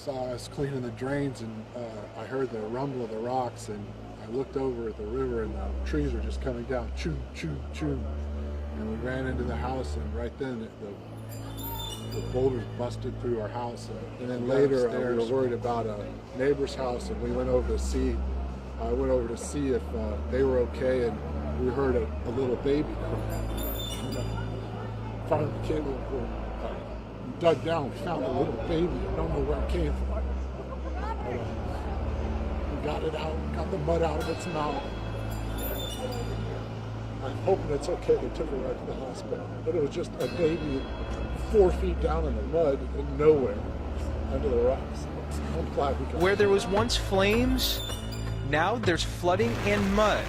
saw us cleaning the drains, and I heard the rumble of the rocks, and I looked over at the river, and the trees were just coming down, choo, choo, choo. And we ran into the house, and right then the boulders busted through our house. And then later we were worried about a neighbor's house, and we went over to see. I went over to see if they were okay, and we heard a little baby cry. Finally came over, dug down, found a little baby. I don't know where it came from. But, we got it out, got the mud out of its mouth. I'm hoping it's okay. They took her right to the hospital. But it was just a baby 4 feet down in the mud and nowhere under the rocks. I'm glad we got Where there was once flames, now there's flooding and mud.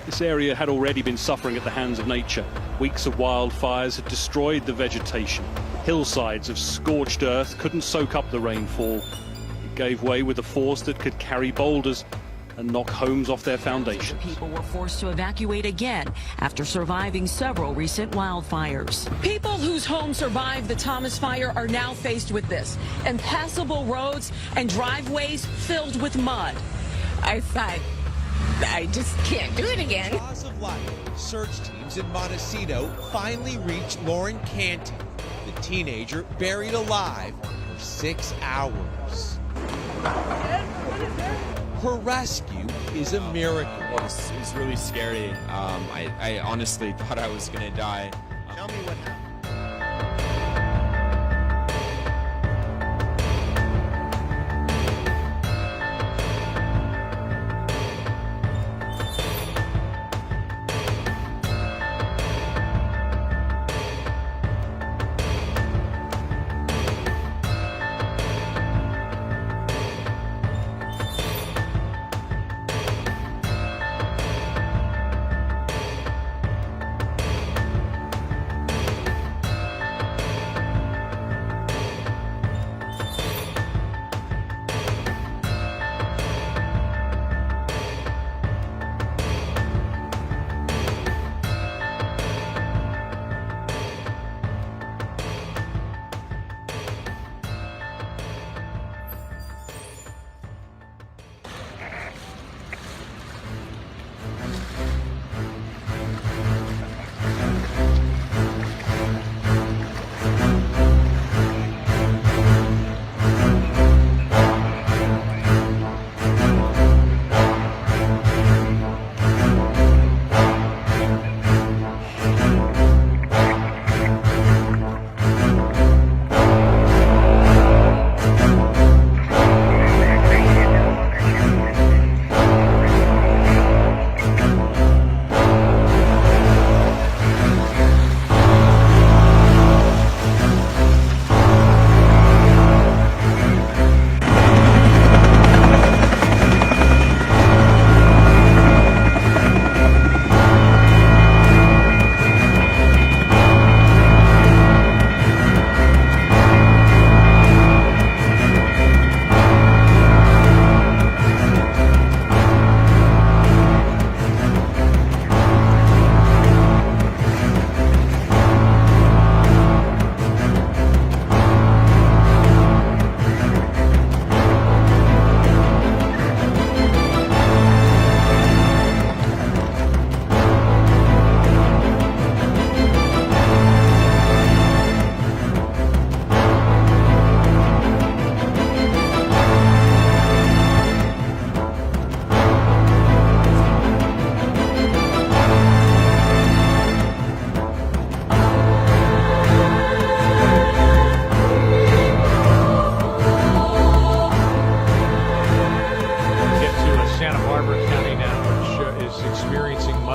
This area had already been suffering at the hands of nature. Weeks of wildfires had destroyed the vegetation. Hillsides of scorched earth couldn't soak up the rainfall. It gave way with a force that could carry boulders and knock homes off their foundations. People were forced to evacuate again after surviving several recent wildfires. People whose homes survived the Thomas fire are now faced with this: impassable roads and driveways filled with mud. I thought, I just can't do it again. Loss of life. Search teams in Montecito finally reached Lauren Canty, the teenager buried alive for 6 hours. Her rescue is a miracle. It was really scary. I honestly thought I was going to die. Tell me what happened.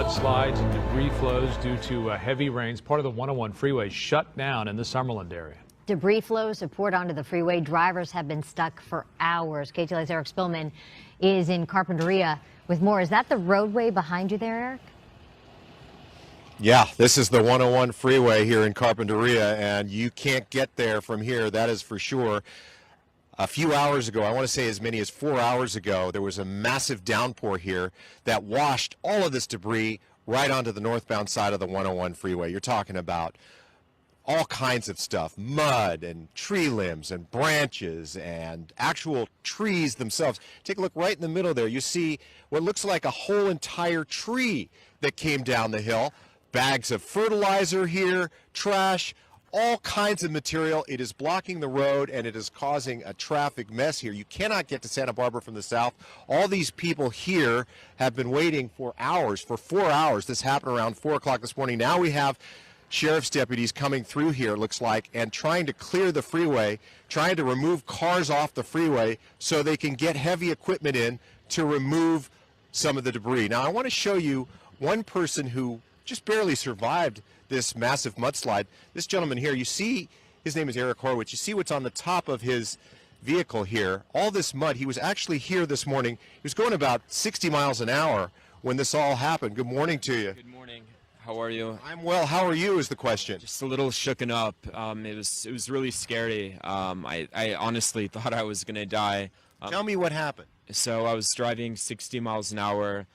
mudslides and debris flows due to heavy rains. Part of the 101 freeway shut down in the Summerlin area. Debris flows have poured onto the freeway. Drivers have been stuck for hours. KTLA's Eric Spillman is in Carpinteria with more. Is that the roadway behind you there, Eric? Yeah, this is the 101 freeway here in Carpinteria, and you can't get there from here, that is for sure. A few hours ago, I want to say as many as 4 hours ago, there was a massive downpour here that washed all of this debris right onto the northbound side of the 101 freeway. You're talking about all kinds of stuff, mud and tree limbs and branches and actual trees themselves. Take a look right in the middle there. You see what looks like a whole entire tree that came down the hill. Bags of fertilizer here, trash, all kinds of material. It is blocking the road and it is causing a traffic mess here. You cannot get to Santa Barbara from the south. All these people here have been waiting for hours, for 4 hours. This happened around 4 o'clock this morning. Now we have sheriff's deputies coming through here, it looks like, and trying to clear the freeway, trying to remove cars off the freeway so they can get heavy equipment in to remove some of the debris. Now I want to show you one person who just barely survived this massive mudslide. This gentleman here, you see, his name is Eric Horwitz. You see what's on the top of his vehicle here. All this mud. He was actually here this morning. He was going about 60 miles an hour when this all happened. Good morning to you. Good morning. How are you? I'm well. How are you is the question. Just a little shooken up. It was really scary. I honestly thought I was going to die. Tell me what happened. So I was driving 60 miles an hour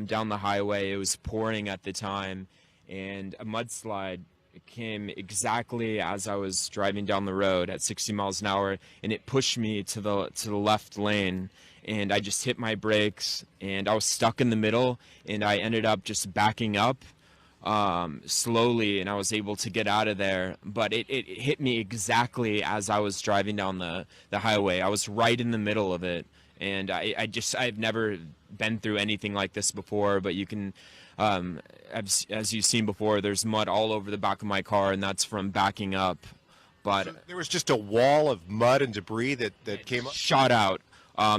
down the highway. It was pouring at the time, and a mudslide came exactly as I was driving down the road at 60 miles an hour, and it pushed me to the left lane, and I just hit my brakes, and I was stuck in the middle, and I ended up just backing up slowly, and I was able to get out of there. But it hit me exactly as I was driving down the highway. I was right in the middle of it, and I've never been through anything like this before. But you can, as you've seen before, there's mud all over the back of my car, and that's from backing up. But so there was just a wall of mud and debris that came up? Shot out.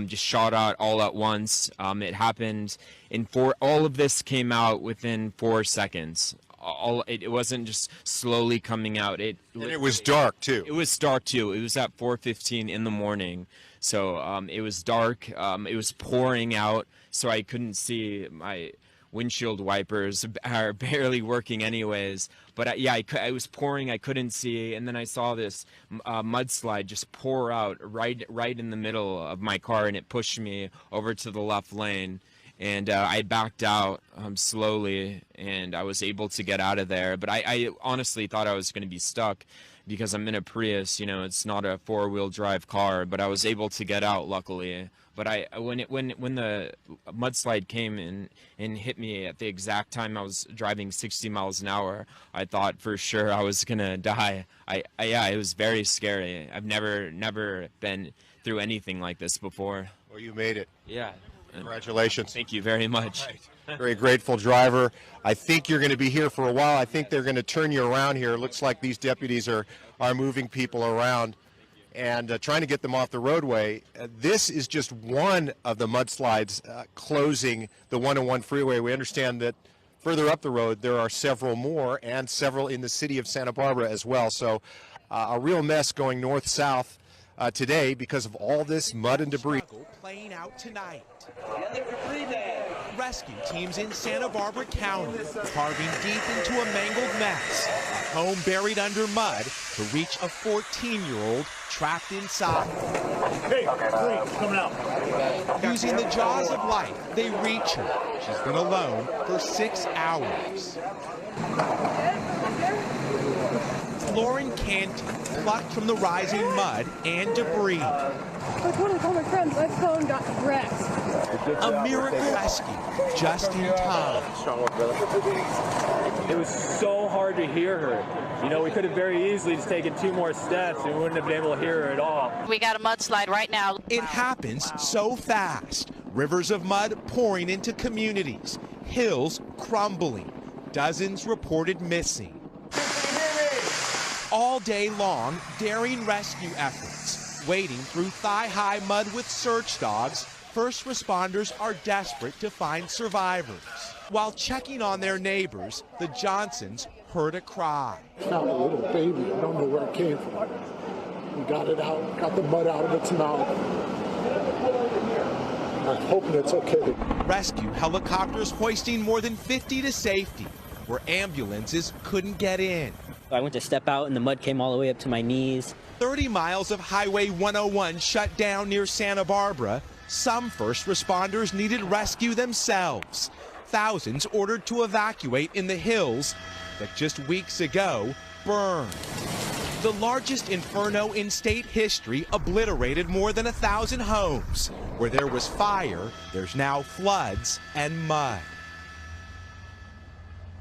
Just shot out all at once. It happened all of this came out within 4 seconds. It wasn't just slowly coming out. And it was dark too. It was dark too. It was at 4:15 in the morning. So it was dark. It was pouring out, so I couldn't see. My windshield wipers are barely working anyways. But yeah, it was pouring. I couldn't see, and then I saw this mudslide just pour out right in the middle of my car, and it pushed me over to the left lane. And I backed out slowly, and I was able to get out of there. But I honestly thought I was going to be stuck because I'm in a Prius. You know, it's not a four-wheel drive car. But I was able to get out, luckily. But when the mudslide came and hit me at the exact time I was driving 60 miles an hour, I thought for sure I was gonna die. Yeah, it was very scary. I've never been through anything like this before. Well, you made it. Yeah. Congratulations. Thank you very much. Right. Very grateful driver. I think you're going to be here for a while. I think they're going to turn you around here. It looks like these deputies are moving people around and trying to get them off the roadway. This is just one of the mudslides closing the 101 freeway. We understand that further up the road there are several more, and several in the city of Santa Barbara as well. So a real mess going north-south today because of all this mud and debris. Playing out tonight. Rescue teams in Santa Barbara County carving deep into a mangled mess, a home buried under mud to reach a 14-year-old trapped inside. Hey, please, coming out. Using the jaws of life, they reach her. She's been alone for 6 hours. Lauren Canty plucked from the rising mud and debris. I told him to call my friends. My phone got wrecked. A miracle rescue just in time. It was so hard to hear her. You know, we could have very easily just taken 2 more steps and we wouldn't have been able to hear her at all. We got a mudslide right now. It happens so fast. Rivers of mud pouring into communities, hills crumbling, dozens reported missing. All day long, daring rescue efforts. Wading through thigh-high mud with search dogs, first responders are desperate to find survivors. While checking on their neighbors, the Johnsons heard a cry. Found a little baby. I don't know where it came from. We got it out, got the mud out of its mouth. I'm hoping it's okay. Rescue helicopters hoisting more than 50 to safety, where ambulances couldn't get in. I went to step out and the mud came all the way up to my knees. 30 miles of Highway 101 shut down near Santa Barbara. Some first responders needed rescue themselves. Thousands ordered to evacuate in the hills that just weeks ago burned. The largest inferno in state history obliterated more than 1,000 homes. Where there was fire, there's now floods and mud.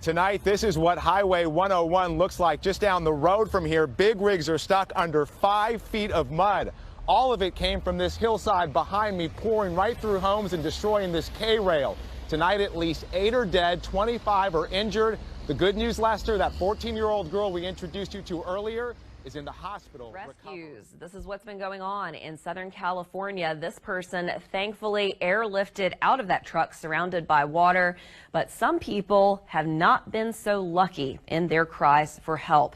Tonight, this is what Highway 101 looks like just down the road from here. Big rigs are stuck under 5 feet of mud. All of it came from this hillside behind me, pouring right through homes and destroying this K-rail. Tonight, at least 8 are dead, 25 are injured. The good news, Lester, that 14-year-old girl we introduced you to earlier is in the hospital. Rescues. This is what's been going on in Southern California. This person thankfully airlifted out of that truck surrounded by water, but some people have not been so lucky in their cries for help.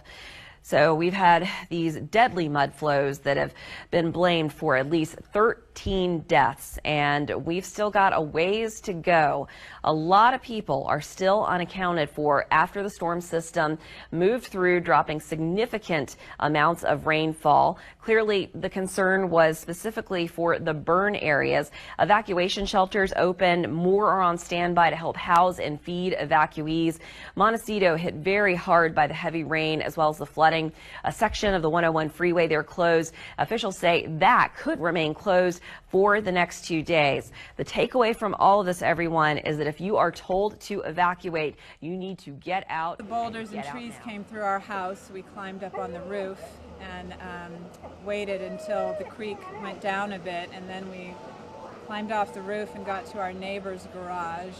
So we've had these deadly mud flows that have been blamed for at least 13 deaths, and we've still got a ways to go. A lot of people are still unaccounted for after the storm system moved through, dropping significant amounts of rainfall. Clearly, the concern was specifically for the burn areas. Evacuation shelters open. More are on standby to help house and feed evacuees. Montecito hit very hard by the heavy rain as well as the flooding. A section of the 101 freeway there closed. Officials say that could remain closed for the next 2 days. The takeaway from all of this, everyone, is that if you are told to evacuate, you need to get out. The boulders and trees came through our house. We climbed up on the roof and waited until the creek went down a bit, and then we climbed off the roof and got to our neighbor's garage,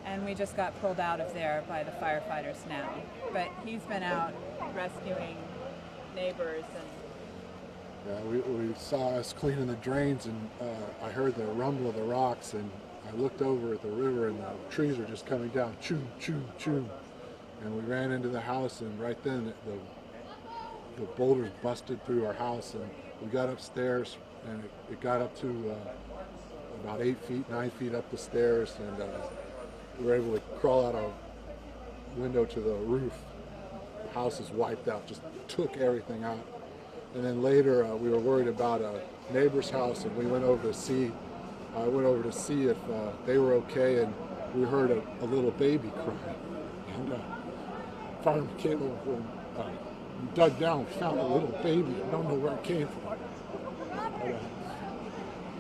and we just got pulled out of there by the firefighters now. But he's been out rescuing neighbors. And yeah, we saw us cleaning the drains, and I heard the rumble of the rocks, and I looked over at the river, and the trees were just coming down, choo, choo, choo. And we ran into the house, and right then the boulders busted through our house, and we got upstairs, and it got up to about 8 feet, 9 feet up the stairs, and we were able to crawl out our window to the roof. The house is wiped out, just took everything out. And then later we were worried about a neighbor's house, and we went over to see. I went over to see if they were okay, and we heard a little baby cry. And fireman came over and dug down, found a little baby. I don't know where it came from. But,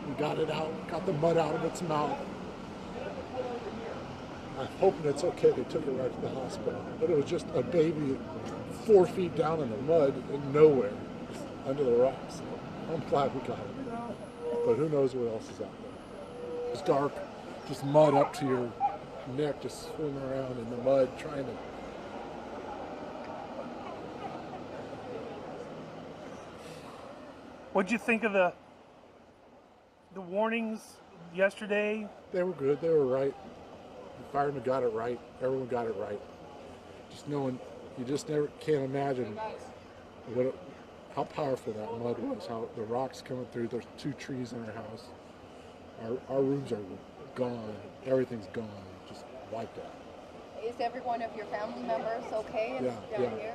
we got it out, got the mud out of its mouth. I'm hoping it's okay. They took it right to the hospital. But it was just a baby 4 feet down in the mud and nowhere, under the rocks. I'm glad we got it. But who knows what else is out there. It's dark, just mud up to your neck, just swimming around in the mud, trying to... What'd you think of the warnings yesterday? They were good. They were right. The firemen got it right. Everyone got it right. Just knowing, you just never can't imagine how powerful that mud was. How the rocks coming through. There's 2 trees in our house. Our rooms are gone. Everything's gone. Just wiped out. Is every one of your family members okay down here?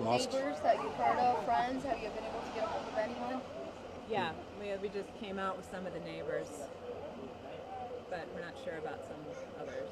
Lost. Neighbors that you've heard of, friends, have you been able to get a hold of anyone? Yeah, we just came out with some of the neighbors, but we're not sure about some others.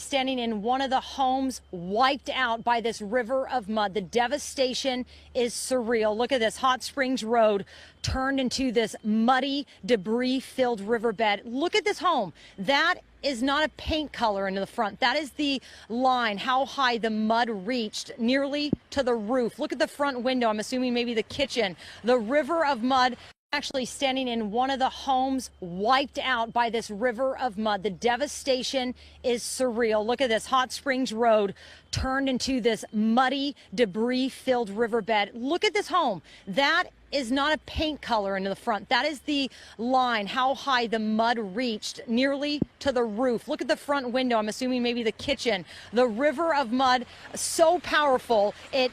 Standing in one of the homes wiped out by this river of mud. The devastation is surreal. Look at this. Hot Springs Road turned into this muddy, debris-filled riverbed. Look at this home. That is not a paint color into the front. That is the line, how high the mud reached, nearly to the roof. Look at the front window. I'm assuming maybe the kitchen. The river of mud. Actually standing in one of the homes wiped out by this river of mud. The devastation is surreal. Look at this. Hot Springs Road turned into this muddy, debris-filled riverbed. Look at this home. That is not a paint color into the front. That is the line, how high the mud reached, nearly to the roof. Look at the front window. I'm assuming maybe the kitchen. The river of mud, so powerful, it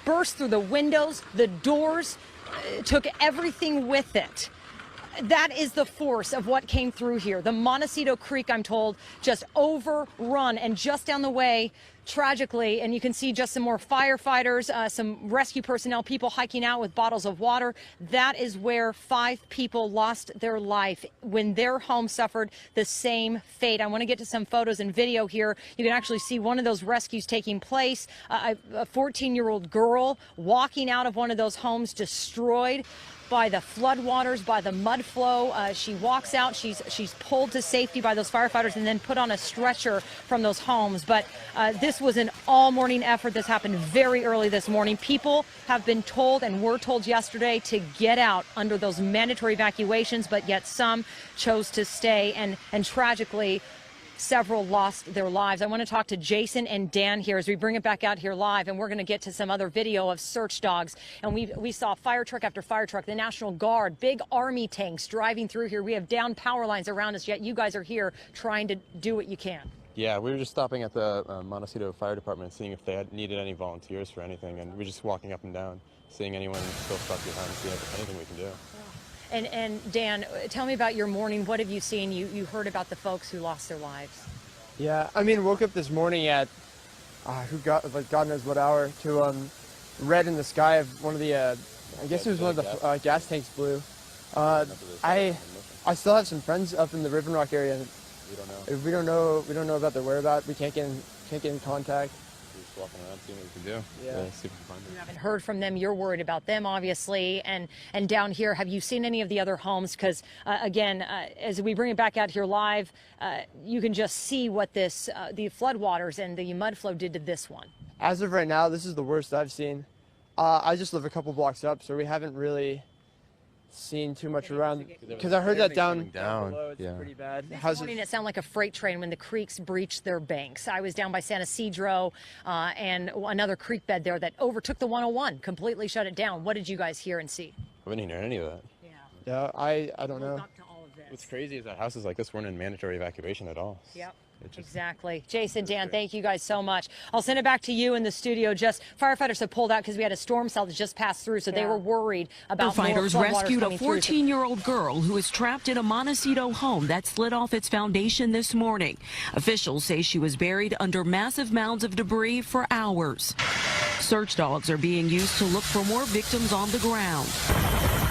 burst through the windows, the doors, took everything with it. That is the force of what came through here. The Montecito Creek, I'm told, just overrun, and just down the way, tragically, and you can see just some more firefighters, some rescue personnel, people hiking out with bottles of water. That is where 5 people lost their life when their home suffered the same fate. I want to get to some photos and video here. You can actually see one of those rescues taking place. A 14-year-old girl walking out of one of those homes destroyed by the floodwaters, by the mud flow. She walks out, she's pulled to safety by those firefighters and then put on a stretcher from those homes. But this was an all-morning effort. This happened very early this morning. People have been told and were told yesterday to get out under those mandatory evacuations, but yet some chose to stay, and tragically, several lost their lives. I want to talk to Jason and Dan here as we bring it back out here live, and we're going to get to some other video of search dogs. And we saw fire truck after fire truck, the National Guard, big army tanks driving through here. We have down power lines around us, yet you guys are here trying to do what you can. Yeah, we were just stopping at the Montecito Fire Department, seeing if they needed any volunteers for anything, and we're just walking up and down, seeing anyone still stuck behind, see if anything we can do. And Dan, tell me about your morning. What have you seen? You heard about the folks who lost their lives. Yeah, I mean, woke up this morning at God knows what hour to red in the sky of one of the I guess it was one of the gas tanks blew. I still have some friends up in the Riven Rock area. We don't know about their whereabouts. We can't get in contact. Just walking around, seeing what we can do. Yeah. See if we can find them. You haven't heard from them. You're worried about them, obviously. And down here, have you seen any of the other homes? Because, again, as we bring it back out here live, you can just see what the floodwaters and the mud flow did to this one. As of right now, this is the worst I've seen. I just live a couple blocks up, so we haven't really seen too much around, because I heard that down below, it's pretty bad. This morning it sounded like a freight train when the creeks breached their banks. I was down by San Isidro and another creek bed there that overtook the 101, completely shut it down. What did you guys hear and see? We didn't hear any of that. Yeah, I don't know. What's crazy is that houses like this weren't in mandatory evacuation at all. Yep. Exactly. Jason, Dan, thank you guys so much. I'll send it back to you in the studio. Just firefighters have pulled out because we had a storm cell that just passed through, so they were worried about Firefighters rescued a 14-year-old girl who was trapped in a Montecito home that slid off its foundation this morning. Officials say she was buried under massive mounds of debris for hours. Search dogs are being used to look for more victims on the ground.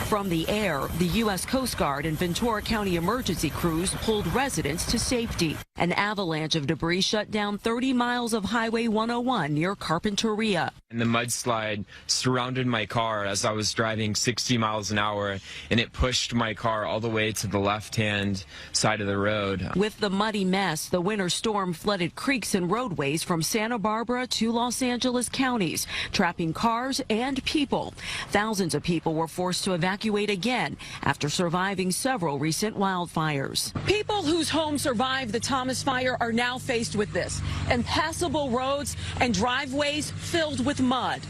From the air, the U.S. Coast Guard and Ventura County emergency crews pulled residents to safety. An avalanche of debris shut down 30 miles of Highway 101 near Carpinteria. And the mudslide surrounded my car as I was driving 60 miles an hour, and it pushed my car all the way to the left-hand side of the road. With the muddy mess, the winter storm flooded creeks and roadways from Santa Barbara to Los Angeles counties, trapping cars and people. Thousands of people were forced to evacuate again after surviving several recent wildfires. People whose homes survived the Thomas fire are now faced with this: impassable roads and driveways filled with mud.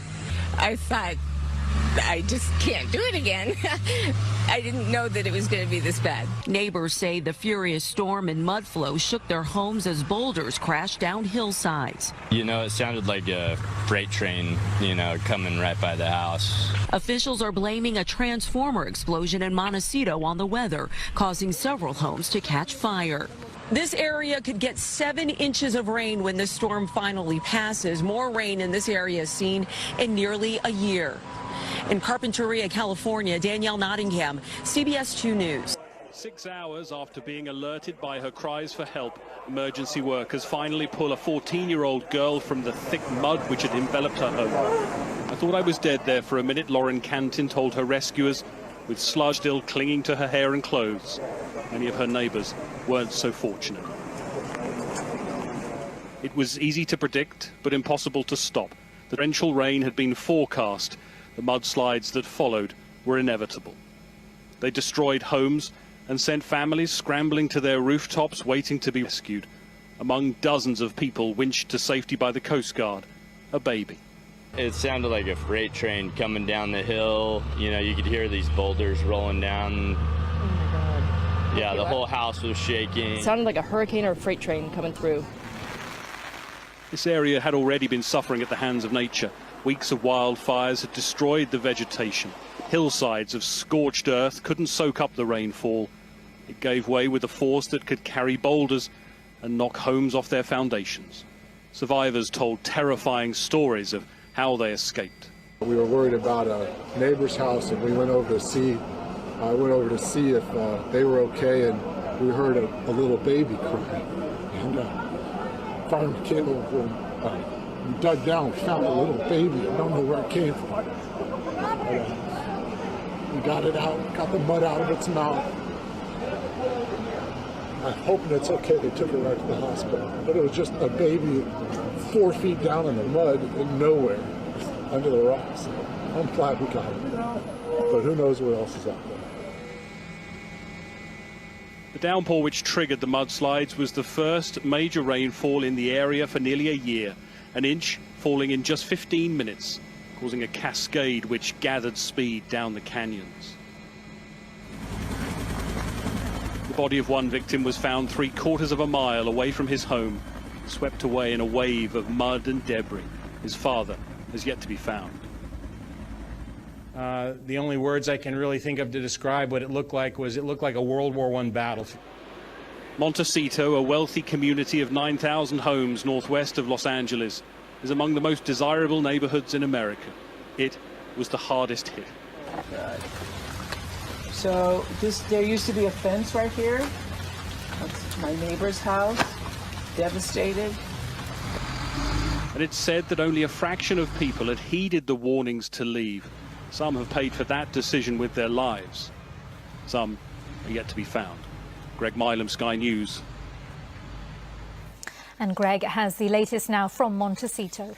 I thought, I just can't do it again. I didn't know that it was going to be this bad. Neighbors say the furious storm and mud flow shook their homes as boulders crashed down hillsides. You know, it sounded like a freight train, coming right by the house. Officials are blaming a transformer explosion in Montecito on the weather, causing several homes to catch fire. This area could get 7 inches of rain when the storm finally passes. More rain in this area is seen in nearly a year. In Carpinteria, California, Danielle Nottingham, CBS 2 News. 6 hours after being alerted by her cries for help, emergency workers finally pull a 14-year-old girl from the thick mud which had enveloped her home. I thought I was dead there for a minute, Lauren Cantin told her rescuers, with sludge still clinging to her hair and clothes. Many of her neighbors weren't so fortunate. It was easy to predict, but impossible to stop. The torrential rain had been forecast. The mudslides that followed were inevitable. They destroyed homes and sent families scrambling to their rooftops waiting to be rescued. Among dozens of people winched to safety by the Coast Guard, a baby. It sounded like a freight train coming down the hill. You could hear these boulders rolling down. Oh my God. Yeah, the whole house was shaking. It sounded like a hurricane or a freight train coming through. This area had already been suffering at the hands of nature. Weeks of wildfires had destroyed the vegetation. Hillsides of scorched earth couldn't soak up the rainfall. It gave way with a force that could carry boulders and knock homes off their foundations. Survivors told terrifying stories of how they escaped. We were worried about a neighbor's house, and we went over to see. I went over to see if they were okay, and we heard a little baby crying. And fireman came over and we dug down, we found a little baby. I don't know where it came from. But, we got it out, got the mud out of its mouth. I'm hoping it's okay. They took it right to the hospital. But it was just a baby 4 feet down in the mud in nowhere, under the rocks. I'm glad we got it. But who knows what else is out there. The downpour which triggered the mudslides was the first major rainfall in the area for nearly a year. An inch falling in just 15 minutes, causing a cascade which gathered speed down the canyons. The body of one victim was found 3/4 of a mile away from his home, swept away in a wave of mud and debris. His father has yet to be found. The only words I can really think of to describe what it looked like was it looked like a World War I battle. Montecito, a wealthy community of 9,000 homes northwest of Los Angeles, is among the most desirable neighborhoods in America. It was the hardest hit. So there used to be a fence right here. That's my neighbor's house, devastated. And it's said that only a fraction of people had heeded the warnings to leave. Some have paid for that decision with their lives. Some are yet to be found. Greg Milam, Sky News. And Greg has the latest now from Montecito.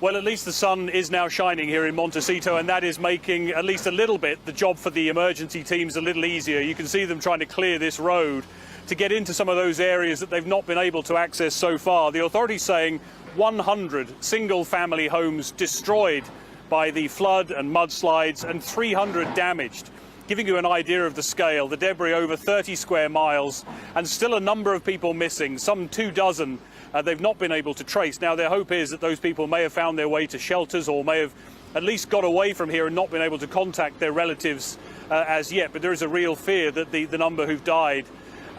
Well, at least the sun is now shining here in Montecito, and that is making at least a little bit the job for the emergency teams a little easier. You can see them trying to clear this road to get into some of those areas that they've not been able to access so far. The authorities saying 100 single-family homes destroyed by the flood and mudslides and 300 damaged. Giving you an idea of the scale, the debris over 30 square miles and still a number of people missing, some 24 they've not been able to trace. Now their hope is that those people may have found their way to shelters or may have at least got away from here and not been able to contact their relatives as yet. But there is a real fear that the number who've died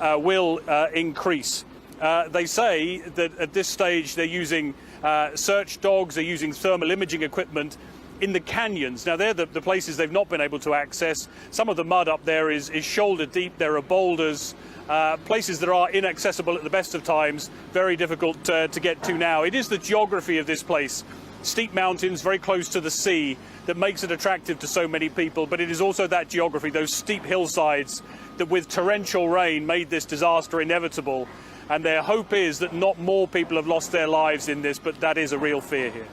will increase. They say that at this stage they're using search dogs, they're using thermal imaging equipment in the canyons. Now they're the places they've not been able to access. Some of the mud up there is shoulder deep. There are boulders, places that are inaccessible at the best of times, very difficult to get to now. It is the geography of this place. Steep mountains very close to the sea that makes it attractive to so many people, but it is also that geography, those steep hillsides that with torrential rain made this disaster inevitable. And their hope is that not more people have lost their lives in this, but that is a real fear here.